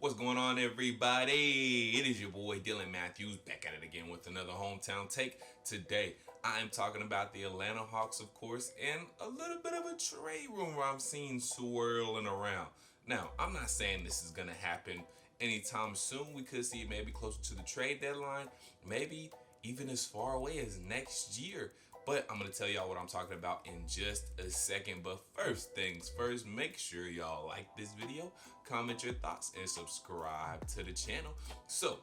What's going on, everybody? It is your boy Dylan Matthews back at it again with another hometown take. Today, I am talking about the Atlanta Hawks, of course, and a little bit of a trade rumor I'm seeing swirling around. Now, I'm not saying this is going to happen anytime soon. We could see it maybe closer to the trade deadline, maybe even as far away as next year. But I'm going to tell y'all what I'm talking about in just a second. But first things first, make sure y'all like this video, comment your thoughts, and subscribe to the channel. So,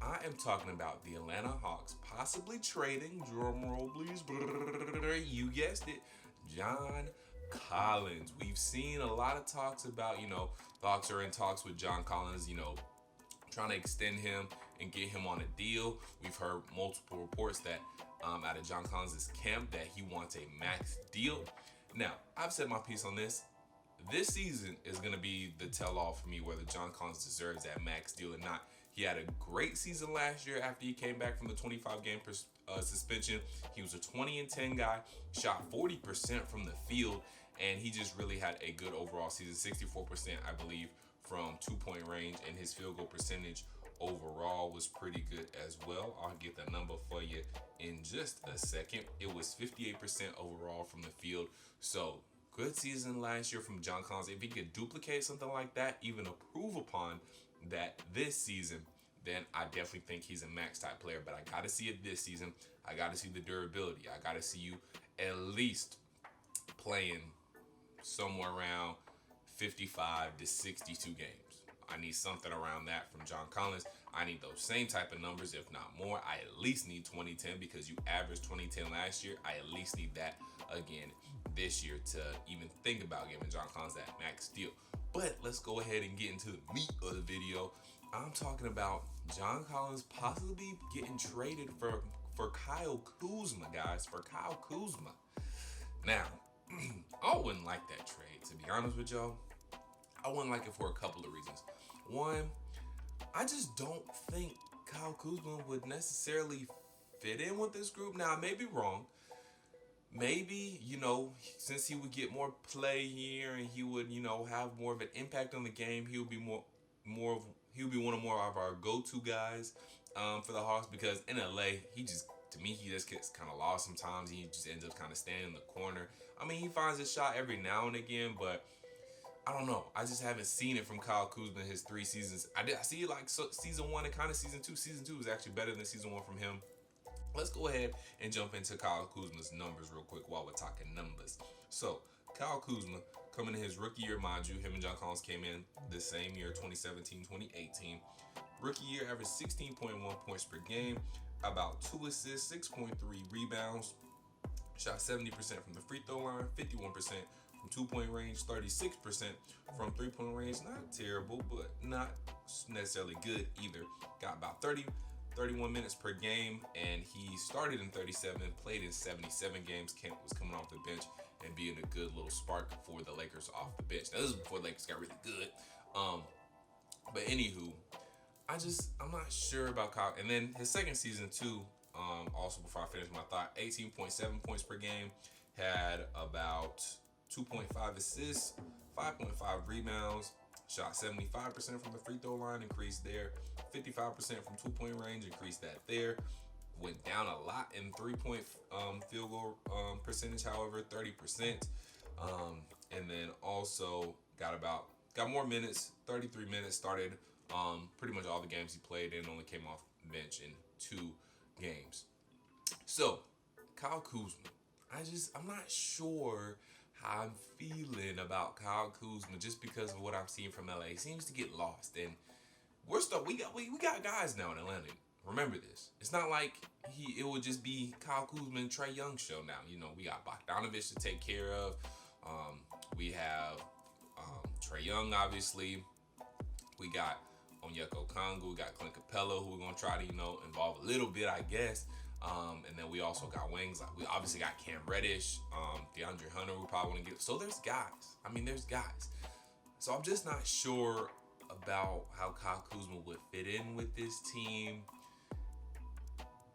I am talking about the Atlanta Hawks possibly trading, drumroll please, you guessed it, John Collins. We've seen a lot of talks about, the Hawks are in talks with John Collins, trying to extend him and get him on a deal. We've heard multiple reports that out of John Collins' camp that he wants a max deal. Now, I've said my piece on this. This season is going to be the tell-all for me whether John Collins deserves that max deal or not. He had a great season last year after he came back from the 25-game suspension. He was a 20-10 guy, shot 40% from the field, and he just really had a good overall season, 64%, I believe, from two-point range, and his field goal percentage overall was pretty good as well. I'll get the number for you in just a second. It was 58% overall from the field. So good season last year from John Collins. If he could duplicate something like that, even improve upon that this season, then I definitely think he's a max type player. But I got to see it this season. I got to see the durability. I got to see you at least playing somewhere around 55 to 62 games. I need something around that from John Collins. I need those same type of numbers, if not more. I at least need 2010 because you averaged 2010 last year. I at least need that again this year to even think about giving John Collins that max deal. But let's go ahead and get into the meat of the video. I'm talking about John Collins possibly getting traded for Kyle Kuzma, guys, for Kyle Kuzma. Now, I wouldn't like that trade, to be honest with y'all. I wouldn't like it for a couple of reasons. One, I just don't think Kyle Kuzma would necessarily fit in with this group. Now, I may be wrong. Maybe, since he would get more play here and he would, have more of an impact on the game, he would be one of our go-to guys for the Hawks, because in LA, he just gets kind of lost sometimes. He just ends up kind of standing in the corner. I mean, he finds his shot every now and again, but I don't know. I just haven't seen it from Kyle Kuzma in his 3 seasons. I see like season 1 and kind of season 2. Season 2 is actually better than season 1 from him. Let's go ahead and jump into Kyle Kuzma's numbers real quick while we're talking numbers. So, Kyle Kuzma, coming in his rookie year, mind you, him and John Collins came in the same year, 2017-2018. Rookie year averaged 16.1 points per game, about 2 assists, 6.3 rebounds, shot 70% from the free throw line, 51% from two-point range, 36% from three-point range. Not terrible, but not necessarily good either. Got about 31 minutes per game, and he started in 37, played in 77 games. Kent was coming off the bench and being a good little spark for the Lakers off the bench. Now, this is before the Lakers got really good. But anywho, I'm not sure about Kyle. And then his second season too, also before I finish my thought, 18.7 points per game, had about 2.5 assists, 5.5 rebounds, shot 75% from the free throw line, increased there. 55% from two-point range, increased that there. Went down a lot in three-point field goal percentage, however, 30%. And then also got more minutes, 33 minutes, started pretty much all the games he played in, only came off bench in 2 games. So, Kyle Kuzma, I'm not sure how I'm feeling about Kyle Kuzma just because of what I'm seeing from LA. He seems to get lost, and we got guys now in Atlanta. Remember this. It's not like it would just be Kyle Kuzma and Trae Young's show now. We got Bogdanovic to take care of. We have Trae Young, obviously. We got Onyeka Okongwu. We got Clint Capella, who we're gonna try to involve a little bit, I guess. And then we also got wings. Like, we obviously got Cam Reddish, DeAndre Hunter. We probably want to get. So there's guys. There's guys. So I'm just not sure about how Kyle Kuzma would fit in with this team.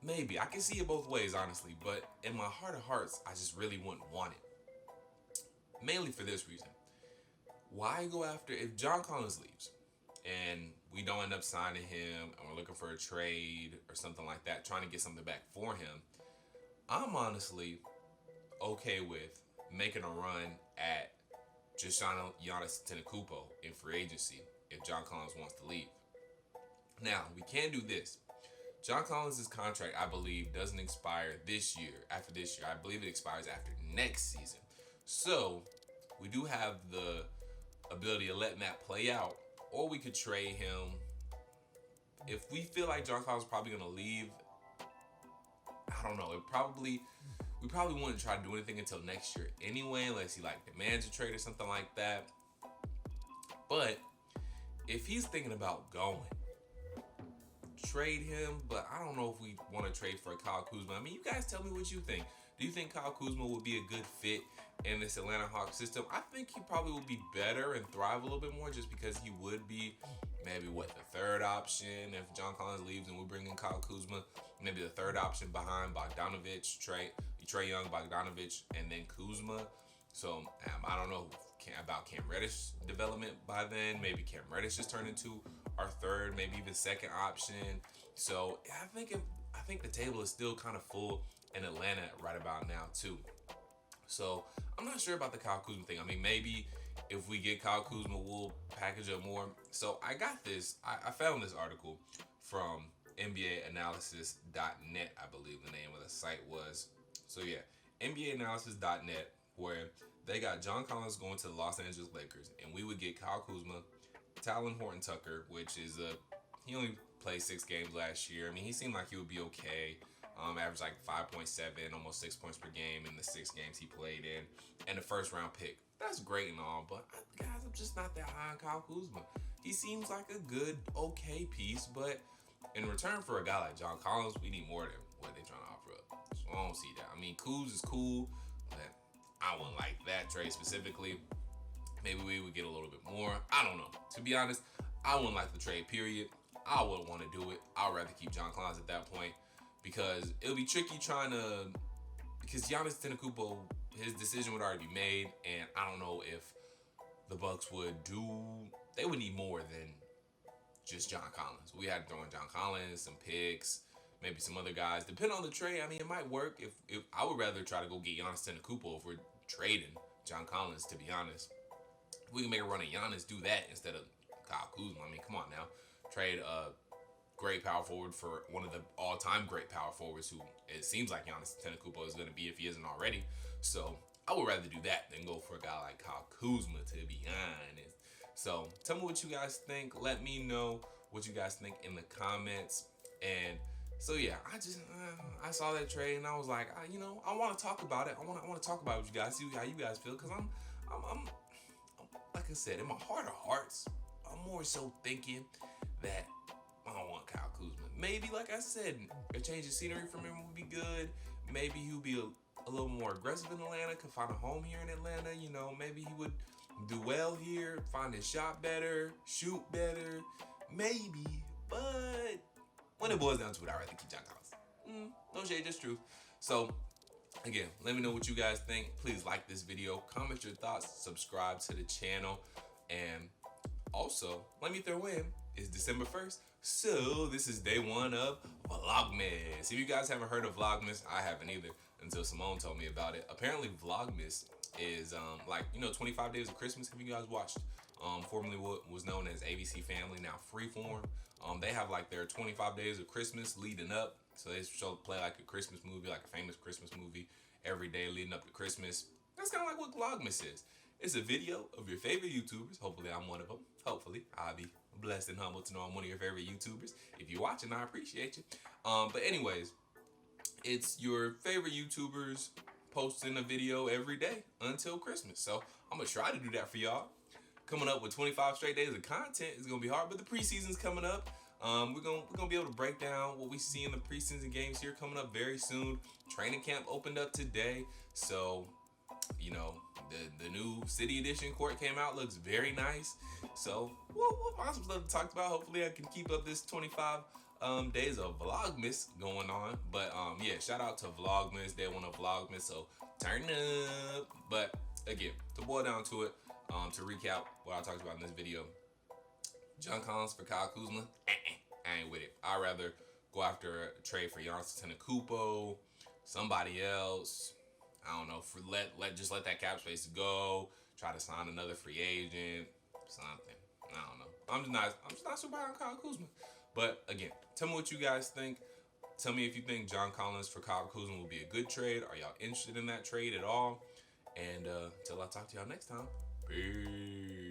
Maybe I can see it both ways, honestly. But in my heart of hearts, I just really wouldn't want it. Mainly for this reason: why go after if John Collins leaves and we don't end up signing him and we're looking for a trade or something like that, trying to get something back for him, I'm honestly okay with making a run at just signing Giannis Antetokounmpo in free agency if John Collins wants to leave. Now, we can do this. John Collins' contract, I believe, doesn't expire this year. After this year, I believe it expires after next season. So, we do have the ability to let that play out, or we could trade him. If we feel like John Collins is probably going to leave, I don't know. We probably wouldn't try to do anything until next year anyway, unless he demands a trade or something like that. But if he's thinking about going, trade him. But I don't know if we want to trade for Kyle Kuzma. I mean, you guys tell me what you think. Do you think Kyle Kuzma would be a good fit in this Atlanta Hawks system? I think he probably would be better and thrive a little bit more, just because he would be maybe the third option if John Collins leaves and we bring in Kyle Kuzma. Maybe the third option behind Bogdanovic, Trae Young, Bogdanovic, and then Kuzma. So I don't know about Cam Reddish development by then. Maybe Cam Reddish just turned into our third, maybe even second option. So I think the table is still kind of full in Atlanta right about now too. So I'm not sure about the Kyle Kuzma thing. I mean, maybe if we get Kyle Kuzma, we'll package up more. So I got this. I found this article from NBAanalysis.net, I believe the name of the site was. So yeah, NBAanalysis.net, where they got John Collins going to the Los Angeles Lakers, and we would get Kyle Kuzma, Talon Horton-Tucker, which is he only played 6 games last year. I mean, he seemed like he would be okay. Averaged 5.7, almost 6 points per game in the 6 games he played in, and a first-round pick. That's great and all, but guys, I'm just not that high on Kyle Kuzma. He seems like a good, okay piece, but in return for a guy like John Collins, we need more than what they're trying to offer up. So I don't see that. I mean, Kuz is cool, but I wouldn't like that trade specifically. Maybe we would get a little bit more. I don't know. To be honest, I wouldn't like the trade, period. I wouldn't want to do it. I'd rather keep John Collins at that point, because it'll be tricky because Giannis Antetokounmpo, his decision would already be made, and I don't know if the Bucks they would need more than just John Collins. We had to throw in John Collins, some picks, maybe some other guys. Depending on the trade, I mean, it might work. If I would rather try to go get Giannis Antetokounmpo if we're trading John Collins, to be honest. If we can make a run at Giannis, do that instead of Kyle Kuzma. I mean, come on now. Trade great power forward for one of the all-time great power forwards who it seems like Giannis Antetokounmpo is going to be if he isn't already. So I would rather do that than go for a guy like Kyle Kuzma, to be honest. So tell me what you guys think. Let me know what you guys think in the comments. And so yeah, I saw that trade and I was like, I want to talk about it. I want to talk about it with you guys, see how you guys feel, because I'm like I said, in my heart of hearts, I'm more so thinking that I don't want Kyle Kuzma. Maybe, like I said, a change of scenery from him would be good. Maybe he'll be a little more aggressive in Atlanta, could find a home here in Atlanta. Maybe he would do well here, find his shot better, shoot better. Maybe, but when it boils down to it, I'd rather keep John Collins. No shade, just truth. So, again, let me know what you guys think. Please like this video, comment your thoughts, subscribe to the channel, and also, let me throw in, it's December 1st, so this is day 1 of Vlogmas. If you guys haven't heard of Vlogmas, I haven't either until Symone told me about it. Apparently, Vlogmas is 25 Days of Christmas. Have you guys watched? Formerly what was known as ABC Family, now Freeform. They have their 25 Days of Christmas leading up. So they play a Christmas movie, a famous Christmas movie every day leading up to Christmas. That's kind of like what Vlogmas is. It's a video of your favorite YouTubers. Hopefully I'm one of them. Hopefully I'll be blessed and humbled to know I'm one of your favorite YouTubers. If you're watching, I appreciate you. But anyways, it's your favorite YouTubers posting a video every day until Christmas. So I'm going to try to do that for y'all. Coming up with 25 straight days of content is going to be hard, but the preseason's coming up. We're gonna be able to break down what we see in the preseason games here coming up very soon. Training camp opened up today, so the new City Edition court came out, looks very nice. So we'll find some stuff to talk about. Hopefully I can keep up this 25 days of Vlogmas going on. But yeah, shout out to Vlogmas. Day 1 of Vlogmas, so turn up. But again, to boil down to it, to recap what I talked about in this video, John Collins for Kyle Kuzma, I ain't with it. I'd rather go after a trade for Giannis Antetokounmpo, somebody else. I don't know. For let that cap space go. Try to sign another free agent, something. I don't know. I'm just not super high on Kyle Kuzma. But again, tell me what you guys think. Tell me if you think John Collins for Kyle Kuzma will be a good trade. Are y'all interested in that trade at all? And until I talk to y'all next time, peace.